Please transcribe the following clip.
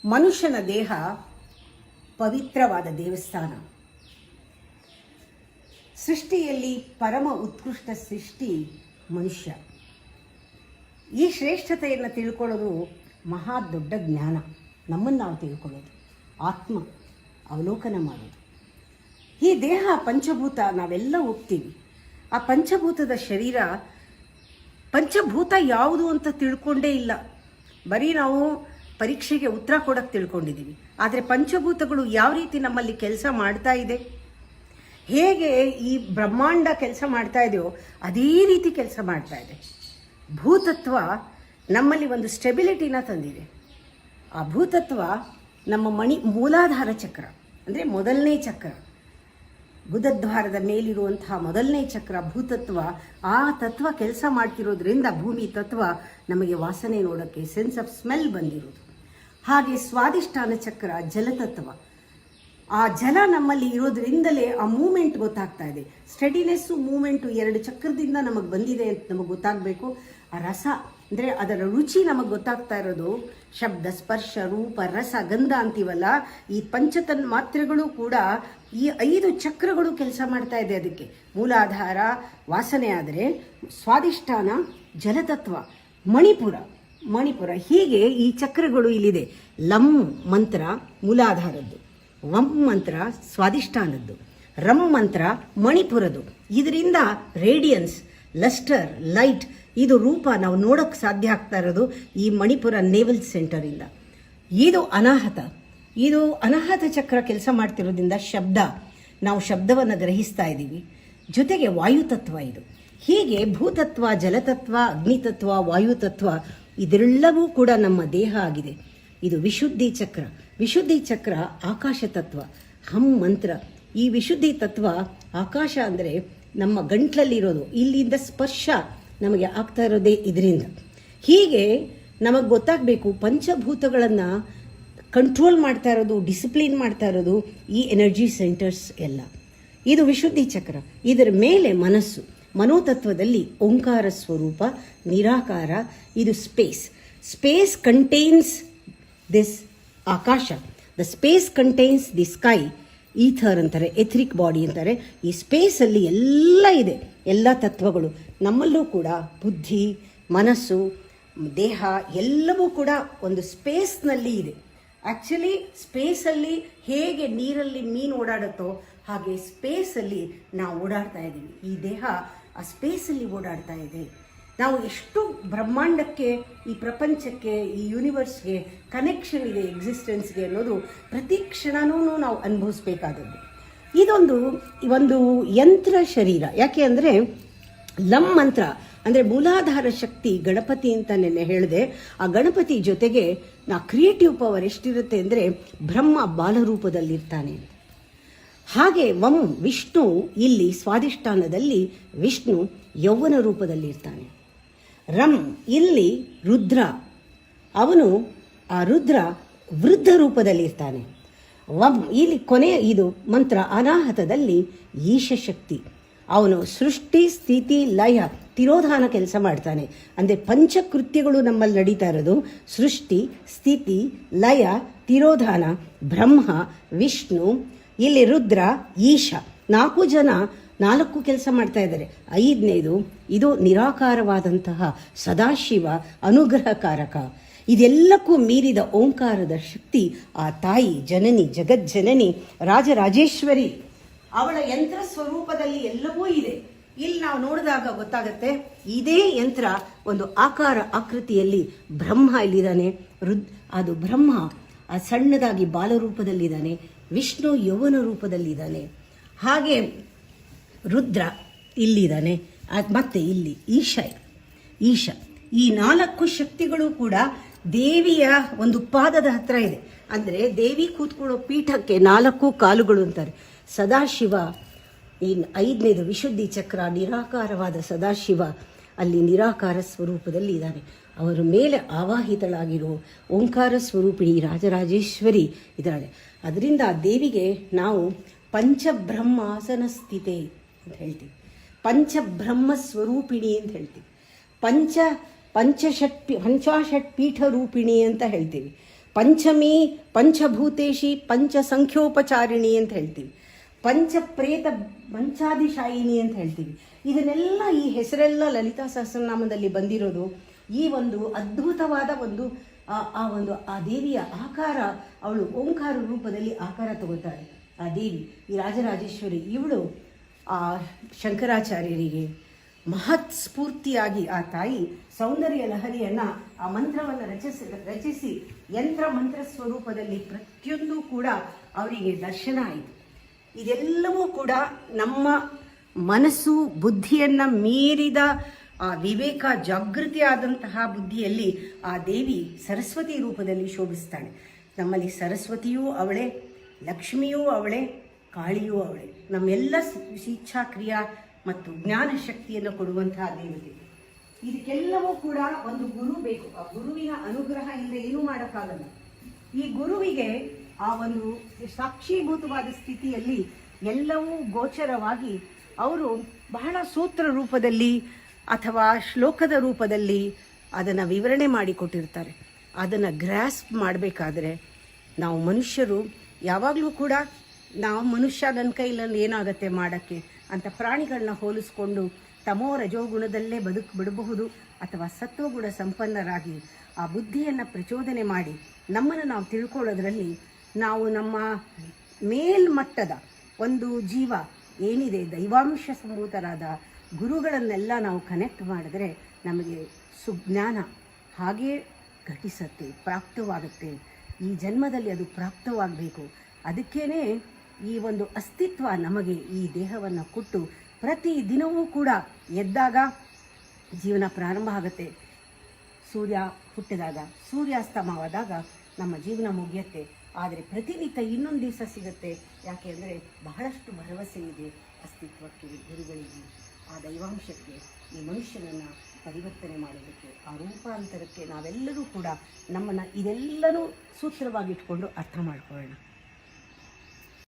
ಮನುಷ್ಯನ ದೇಹ ಪವಿತ್ರವಾದ ದೇವಸ್ಥಾನ. ಸೃಷ್ಟಿಯಲ್ಲಿ ಪರಮ ಉತ್ಕೃಷ್ಟ ಸೃಷ್ಟಿ ಮನುಷ್ಯ. ಈ ಶ್ರೇಷ್ಠತೆಯನ್ನು ತಿಳ್ಕೊಳ್ಳೋದು ಮಹಾ ದೊಡ್ಡ ಜ್ಞಾನ. ನಮ್ಮನ್ನು ನಾವು ತಿಳ್ಕೊಳ್ಳೋದು, ಆತ್ಮ ಅವಲೋಕನ ಮಾಡೋದು. ಈ ದೇಹ ಪಂಚಭೂತ, ನಾವೆಲ್ಲ ಹೋಗ್ತೀವಿ. ಆ ಪಂಚಭೂತದ ಶರೀರ, ಪಂಚಭೂತ ಯಾವುದು ಅಂತ ತಿಳ್ಕೊಂಡೇ ಇಲ್ಲ. ಬರೀ ನಾವು ಪರೀಕ್ಷೆಗೆ ಉತ್ತರ ಕೊಡೋಕ್ಕೆ ತಿಳ್ಕೊಂಡಿದ್ದೀವಿ. ಆದರೆ ಪಂಚಭೂತಗಳು ಯಾವ ರೀತಿ ನಮ್ಮಲ್ಲಿ ಕೆಲಸ ಮಾಡ್ತಾ ಇದೆ, ಹೇಗೆ ಈ ಬ್ರಹ್ಮಾಂಡ ಕೆಲಸ ಮಾಡ್ತಾ ಇದೆಯೋ ಅದೇ ರೀತಿ ಕೆಲಸ ಮಾಡ್ತಾ ಇದೆ. ಭೂತತ್ವ ನಮ್ಮಲ್ಲಿ ಒಂದು ಸ್ಟೆಬಿಲಿಟಿನ ತಂದಿದೆ. ಆ ಭೂತತ್ವ ನಮ್ಮ ಮೂಲಾಧಾರ ಚಕ್ರ, ಅಂದರೆ ಮೊದಲನೇ ಚಕ್ರ, ಗುದದ್ವಾರದ ಮೇಲಿರುವಂತಹ ಮೊದಲನೇ ಚಕ್ರ ಭೂತತ್ವ. ಆ ತತ್ವ ಕೆಲಸ ಮಾಡ್ತಿರೋದ್ರಿಂದ ಭೂಮಿ ತತ್ವ ನಮಗೆ ವಾಸನೆ ನೋಡೋಕ್ಕೆ, ಸೆನ್ಸ್ ಆಫ್ ಸ್ಮೆಲ್ ಬಂದಿರೋದು. ಹಾಗೆ ಸ್ವಾದಿಷ್ಠಾನ ಚಕ್ರ ಜಲತತ್ವ. ಆ ಜಲ ನಮ್ಮಲ್ಲಿ ಇರೋದ್ರಿಂದಲೇ ಆ ಮೂಮೆಂಟ್ ಗೊತ್ತಾಗ್ತಾ ಇದೆ. ಸ್ಟಡಿನೆಸ್ಸು ಮೂಮೆಂಟು ಎರಡು ಚಕ್ರದಿಂದ ನಮಗೆ ಬಂದಿದೆ ಅಂತ ನಮಗೆ ಗೊತ್ತಾಗಬೇಕು. ಆ ರಸ ಅಂದರೆ ಅದರ ರುಚಿ ನಮಗೆ ಗೊತ್ತಾಗ್ತಾ ಇರೋದು ಶಬ್ದ, ಸ್ಪರ್ಶ, ರೂಪ, ರಸ, ಗಂಧ ಅಂತೀವಲ್ಲ. ಈ ಪಂಚತನ್ ಮಾತ್ರೆಗಳು ಕೂಡ ಈ 5 ಚಕ್ರಗಳು ಕೆಲಸ ಮಾಡ್ತಾ ಇದೆ. ಅದಕ್ಕೆ ಮೂಲಾಧಾರ ವಾಸನೆ ಆದರೆ, ಸ್ವಾದಿಷ್ಠಾನ ಜಲತತ್ವ, ಮಣಿಪುರ ಹೀಗೆ ಈ ಚಕ್ರಗಳು ಇಲ್ಲಿದೆ. ಲಂ ಮಂತ್ರ ಮೂಲಾಧಾರದ್ದು, ವಂ ಮಂತ್ರ ಸ್ವಾದಿಷ್ಠಾನದ್ದು, ರಂ ಮಂತ್ರ ಮಣಿಪುರದ್ದು. ಇದರಿಂದ ರೇಡಿಯನ್ಸ್, ಲಸ್ಟರ್, ಲೈಟ್, ಇದು ರೂಪ ನಾವು ನೋಡೋಕ್ಕೆ ಸಾಧ್ಯ ಆಗ್ತಾ ಇರೋದು ಈ ಮಣಿಪುರ ನೇವಲ್ ಸೆಂಟರಿಂದ. ಇದು ಅನಾಹತ ಚಕ್ರ ಕೆಲಸ ಮಾಡ್ತಿರೋದ್ರಿಂದ ಶಬ್ದ, ನಾವು ಶಬ್ದವನ್ನು ಗ್ರಹಿಸ್ತಾ ಇದ್ದೀವಿ. ಜೊತೆಗೆ ವಾಯುತತ್ವ ಇದು. ಹೀಗೆ ಭೂತತ್ವ, ಜಲತತ್ವ, ಅಗ್ನಿತತ್ವ, ವಾಯುತತ್ವ ಇದೆಲ್ಲವೂ ಕೂಡ ನಮ್ಮ ದೇಹ ಆಗಿದೆ. ಇದು ವಿಶುದ್ಧಿ ಚಕ್ರ ಆಕಾಶ ತತ್ವ, ಹಂ ಮಂತ್ರ. ಈ ವಿಶುದ್ಧಿ ತತ್ವ ಆಕಾಶ ಅಂದರೆ ನಮ್ಮ ಗಂಟ್ಲಲ್ಲಿರೋದು. ಇಲ್ಲಿಂದ ಸ್ಪರ್ಶ ನಮಗೆ ಆಗ್ತಾ ಇರೋದೇ ಇದರಿಂದ. ಹೀಗೆ ನಮಗೆ ಗೊತ್ತಾಗಬೇಕು, ಪಂಚಭೂತಗಳನ್ನು ಕಂಟ್ರೋಲ್ ಮಾಡ್ತಾ ಇರೋದು, ಡಿಸಿಪ್ಲಿನ್ ಮಾಡ್ತಾ ಇರೋದು ಈ ಎನರ್ಜಿ ಸೆಂಟರ್ಸ್ ಎಲ್ಲ. ಇದು ವಿಶುದ್ಧಿ ಚಕ್ರ. ಇದರ ಮೇಲೆ ಮನೋತತ್ವದಲ್ಲಿ ಓಂಕಾರ ಸ್ವರೂಪ, ನಿರಾಕಾರ. ಇದು ಸ್ಪೇಸ್ ಕಂಟೈನ್ಸ್ ದಿಸ್ ಆಕಾಶ. The space contains the sky. Ether ಅಂತಾರೆ, ಎಥರಿಕ್ ಬಾಡಿ ಅಂತಾರೆ. ಈ ಸ್ಪೇಸಲ್ಲಿ ಎಲ್ಲ ಇದೆ, ಎಲ್ಲ ತತ್ವಗಳು. ನಮ್ಮಲ್ಲೂ ಕೂಡ ಬುದ್ಧಿ, ಮನಸ್ಸು, ದೇಹ ಎಲ್ಲವೂ ಕೂಡ ಒಂದು ಸ್ಪೇಸ್ನಲ್ಲಿ ಇದೆ. ಆ್ಯಕ್ಚುಲಿ ಸ್ಪೇಸಲ್ಲಿ ಹೇಗೆ ನೀರಲ್ಲಿ ಮೀನು ಓಡಾಡುತ್ತೋ ಹಾಗೆ ಸ್ಪೇಸಲ್ಲಿ ನಾವು ಓಡಾಡ್ತಾ ಇದ್ದೀವಿ. ಈ ದೇಹ ಆ ಸ್ಪೇಸಲ್ಲಿ ಓಡಾಡ್ತಾ ಇದೆ. ನಾವು ಎಷ್ಟು ಬ್ರಹ್ಮಾಂಡಕ್ಕೆ, ಈ ಪ್ರಪಂಚಕ್ಕೆ, ಈ ಯೂನಿವರ್ಸ್ಗೆ ಕನೆಕ್ಷನ್ ಇದೆ, ಎಕ್ಸಿಸ್ಟೆನ್ಸ್ಗೆ ಅನ್ನೋದು ಪ್ರತಿ ಕ್ಷಣನೂ ನಾವು ಅನುಭವಿಸ್ಬೇಕಾದದ್ದು. ಒಂದು ಯಂತ್ರ ಶರೀರ. ಯಾಕೆ ಅಂದರೆ ಲಂ ಮಂತ್ರ ಅಂದರೆ ಮೂಲಾಧಾರ ಶಕ್ತಿ ಗಣಪತಿ ಅಂತ ನೆನ್ನೆ ಹೇಳಿದೆ. ಆ ಗಣಪತಿ ಜೊತೆಗೆ ಕ್ರಿಯೇಟಿವ್ ಪವರ್ ಎಷ್ಟಿರುತ್ತೆ ಅಂದರೆ ಬ್ರಹ್ಮ ಬಾಲರೂಪದಲ್ಲಿರ್ತಾನೆ. ಹಾಗೆ ವಂ ವಿಷ್ಣು, ಇಲ್ಲಿ ಸ್ವಾದಿಷ್ಠಾನದಲ್ಲಿ ವಿಷ್ಣು ಯೌವನ ರೂಪದಲ್ಲಿರ್ತಾನೆ. ರಂ ಇಲ್ಲಿ ರುದ್ರ, ಆ ರುದ್ರ ವೃದ್ಧ ರೂಪದಲ್ಲಿರ್ತಾನೆ. ವಂ ಇಲ್ಲಿ ಕೊನೆಯ ಇದು ಮಂತ್ರ ಅನಾಹತದಲ್ಲಿ ಈಶಶಕ್ತಿ. ಅವನು ಸೃಷ್ಟಿ, ಸ್ಥಿತಿ, ಲಯ, ತಿರೋಧಾನ ಕೆಲಸ ಮಾಡ್ತಾನೆ. ಅಂದರೆ ಪಂಚಕೃತ್ಯಗಳು ನಮ್ಮಲ್ಲಿ ನಡೀತಾ ಇರೋದು ಸೃಷ್ಟಿ, ಸ್ಥಿತಿ, ಲಯ, ತಿರೋಧಾನ. ಬ್ರಹ್ಮ, ವಿಷ್ಣು, ಇಲ್ಲಿ ರುದ್ರ, ಈಶ. 4 ಜನ 4 ಕೆಲಸ ಮಾಡ್ತಾ ಇದ್ದಾರೆ. 5ನೇದು ಇದು ನಿರಾಕಾರವಾದಂತಹ ಸದಾಶಿವ, ಅನುಗ್ರಹಕಾರಕ. ಇದೆಲ್ಲಕ್ಕೂ ಮೀರಿದ ಓಂಕಾರದ ಶಕ್ತಿ ಆ ತಾಯಿ, ಜನನಿ, ಜಗಜ್ಜನನಿ, ರಾಜರಾಜೇಶ್ವರಿ. ಅವಳ ಯಂತ್ರ ಸ್ವರೂಪದಲ್ಲಿ ಎಲ್ಲವೂ ಇದೆ. ಇಲ್ಲಿ ನಾವು ನೋಡಿದಾಗ ಗೊತ್ತಾಗುತ್ತೆ, ಇದೇ ಯಂತ್ರ ಒಂದು ಆಕೃತಿಯಲ್ಲಿ ಬ್ರಹ್ಮ ಇಲ್ಲಿದ್ದಾನೆ. ಅದು ಬ್ರಹ್ಮ ಆ ಸಣ್ಣದಾಗಿ ಬಾಲರೂಪದಲ್ಲಿದ್ದಾನೆ. ವಿಷ್ಣು ಯೌವನ ರೂಪದಲ್ಲಿದ್ದಾನೆ. ಹಾಗೆ ರುದ್ರ ಇಲ್ಲಿದ್ದಾನೆ. ಮತ್ತೆ ಇಲ್ಲಿ ಈಶ. ಈ 4 ಶಕ್ತಿಗಳು ಕೂಡ ದೇವಿಯ ಒಂದು ಪಾದದ ಹತ್ರ ಇದೆ. ಅಂದರೆ ದೇವಿ ಕೂತ್ಕೊಳ್ಳೋ ಪೀಠಕ್ಕೆ 4 ಕಾಲುಗಳು ಅಂತಾರೆ. ಸದಾಶಿವ, ಈ 5ನೇದು ವಿಶುದ್ಧಿ ಚಕ್ರ, ನಿರಾಕಾರವಾದ ಸದಾಶಿವ ಅಲ್ಲಿ ನಿರಾಕಾರ ಸ್ವರೂಪದಲ್ಲಿ ಇದ್ದಾನೆ. ಅವರ ಮೇಲೆ ಆವಾಹಿತಳಾಗಿರೋ ಓಂಕಾರ ಸ್ವರೂಪಿಣಿ ರಾಜರಾಜೇಶ್ವರಿ ಇದ್ದಾಳೆ. ಅದರಿಂದ ದೇವಿಗೆ ನಾವು ಪಂಚಬ್ರಹ್ಮಾಸನ ಸ್ಥಿತೆ ಅಂತ ಹೇಳ್ತೀವಿ, ಪಂಚಬ್ರಹ್ಮ ಸ್ವರೂಪಿಣಿ ಅಂತ ಹೇಳ್ತೀವಿ, ಪಂಚಾಷಟ್ ಪೀಠ ರೂಪಿಣಿ ಅಂತ ಹೇಳ್ತೀವಿ. ಪಂಚಮಿ ಪಂಚಭೂತೇಶಿ ಪಂಚಸಂಖ್ಯೋಪಚಾರಿಣಿ ಅಂತ ಹೇಳ್ತೀವಿ, ಪಂಚಪ್ರೇತ ಪಂಚಾದಿಶಾಯಿನಿ ಅಂತ ಹೇಳ್ತೀವಿ. ಇದನ್ನೆಲ್ಲ ಈ ಹೆಸರೆಲ್ಲ ಲಲಿತಾ ಸಹಸ್ರನಾಮದಲ್ಲಿ ಬಂದಿರೋದು ಈ ಒಂದು ಅದ್ಭುತವಾದ ಒಂದು ಆ ದೇವಿಯ ಆಕಾರ. ಅವಳು ಓಂಕಾರ ರೂಪದಲ್ಲಿ ಆಕಾರ ತಗೋತಾಳೆ ಆ ದೇವಿ, ಈ ರಾಜರಾಜೇಶ್ವರಿ. ಇವಳು ಆ ಶಂಕರಾಚಾರ್ಯರಿಗೆ ಮಹತ್ ಸ್ಫೂರ್ತಿಯಾಗಿ ಆ ತಾಯಿ ಸೌಂದರ್ಯ ಲಹರಿಯನ್ನು ಆ ಮಂತ್ರವನ್ನು ರಚಿಸಿ ಯಂತ್ರ ಮಂತ್ರ ಸ್ವರೂಪದಲ್ಲಿ ಪ್ರತಿಯೊಂದು ಕೂಡ ಅವರಿಗೆ ದರ್ಶನ ಆಯಿತು. ಇದೆಲ್ಲವೂ ಕೂಡ ನಮ್ಮ ಮನಸ್ಸು ಬುದ್ಧಿಯನ್ನು ಮೀರಿದ ಆ ವಿವೇಕ ಜಾಗೃತಿ ಆದಂತಹ ಬುದ್ಧಿಯಲ್ಲಿ ಆ ದೇವಿ ಸರಸ್ವತಿ ರೂಪದಲ್ಲಿ ಶೋಭಿಸ್ತಾಳೆ. ನಮ್ಮಲ್ಲಿ ಸರಸ್ವತಿಯೂ ಅವಳೇ, ಲಕ್ಷ್ಮಿಯೂ ಅವಳೇ, ಕಾಳಿಯೂ ಅವಳೇ. ನಮ್ಮೆಲ್ಲ ಇಚ್ಛಾ ಕ್ರಿಯಾ ಮತ್ತು ಜ್ಞಾನ ಶಕ್ತಿಯನ್ನು ಕೊಡುವಂತಹ ದೇವತೆ. ಇದಕ್ಕೆಲ್ಲವೂ ಕೂಡ ಒಂದು ಗುರು ಬೇಕು. ಆ ಗುರುವಿನ ಅನುಗ್ರಹ ಇಲ್ಲದೆ ಏನೂ ಮಾಡೋಕ್ಕಾಗಲ್ಲ. ಈ ಗುರುವಿಗೆ ಆ ಒಂದು ಸಾಕ್ಷೀಭೂತವಾದ ಸ್ಥಿತಿಯಲ್ಲಿ ಎಲ್ಲವೂ ಗೋಚರವಾಗಿ ಅವರು ಬಹಳ ಸೂತ್ರ ರೂಪದಲ್ಲಿ ಅಥವಾ ಶ್ಲೋಕದ ರೂಪದಲ್ಲಿ ಅದನ್ನು ವಿವರಣೆ ಮಾಡಿಕೊಟ್ಟಿರ್ತಾರೆ. ಅದನ್ನು ಗ್ರಾಸ್ಪ್ ಮಾಡಬೇಕಾದ್ರೆ ನಾವು ಮನುಷ್ಯರು ಯಾವಾಗಲೂ ಕೂಡ ನಾವು ಮನುಷ್ಯ ನನ್ನ ಕೈಲಲ್ಲಿ ಏನಾಗುತ್ತೆ ಮಾಡೋಕ್ಕೆ ಅಂತ ಪ್ರಾಣಿಗಳನ್ನ ಹೋಲಿಸ್ಕೊಂಡು ತಮೋ ರಜೋಗುಣದಲ್ಲೇ ಬಿಡಬಹುದು ಅಥವಾ ಸತ್ವಗುಣ ಸಂಪನ್ನರಾಗಿ ಆ ಬುದ್ಧಿಯನ್ನು ಪ್ರಚೋದನೆ ಮಾಡಿ ನಮ್ಮನ್ನು ನಾವು ತಿಳ್ಕೊಳ್ಳೋದ್ರಲ್ಲಿ ನಾವು ನಮ್ಮ ಮೇಲ್ಮಟ್ಟದ ಒಂದು ಜೀವ ಏನಿದೆ ದೈವಾಂಶ ಸಂಭೂತರಾದ ಗುರುಗಳನ್ನೆಲ್ಲ ನಾವು ಕನೆಕ್ಟ್ ಮಾಡಿದ್ರೆ ನಮಗೆ ಸುಜ್ಞಾನ ಹಾಗೇ ಘಟಿಸತ್ತೆ, ಪ್ರಾಪ್ತವಾಗುತ್ತೆ. ಈ ಜನ್ಮದಲ್ಲಿ ಅದು ಪ್ರಾಪ್ತವಾಗಬೇಕು. ಅದಕ್ಕೇ ಈ ಒಂದು ಅಸ್ತಿತ್ವ ನಮಗೆ ಈ ದೇಹವನ್ನು ಕೊಟ್ಟು ಪ್ರತಿ ದಿನವೂ ಕೂಡ ಎದ್ದಾಗ ಜೀವನ ಪ್ರಾರಂಭ ಆಗುತ್ತೆ. ಸೂರ್ಯ ಹುಟ್ಟಿದಾಗ ಸೂರ್ಯಾಸ್ತಮವಾದಾಗ ನಮ್ಮ ಜೀವನ ಮುಗಿಯುತ್ತೆ. ಆದರೆ ಪ್ರತಿನಿತ್ಯ ಇನ್ನೊಂದು ದಿವಸ ಸಿಗುತ್ತೆ. ಯಾಕೆ ಅಂದರೆ ಬಹಳಷ್ಟು ಭರವಸೆ ಇದೆ ಅಸ್ತಿತ್ವಕ್ಕೆ, ಗುರುಗಳಿಗೆ, ಆ ದೈವಾಂಶಕ್ಕೆ, ಈ ಮನುಷ್ಯನನ್ನು ಪರಿವರ್ತನೆ ಮಾಡೋದಕ್ಕೆ, ಆ ರೂಪಾಂತರಕ್ಕೆ ನಾವೆಲ್ಲರೂ ಕೂಡ ನಮ್ಮನ್ನು ಇದೆಲ್ಲರೂ ಸೂತ್ರವಾಗಿಟ್ಕೊಂಡು ಅರ್ಥ ಮಾಡ್ಕೊಳ್ಳೋಣ.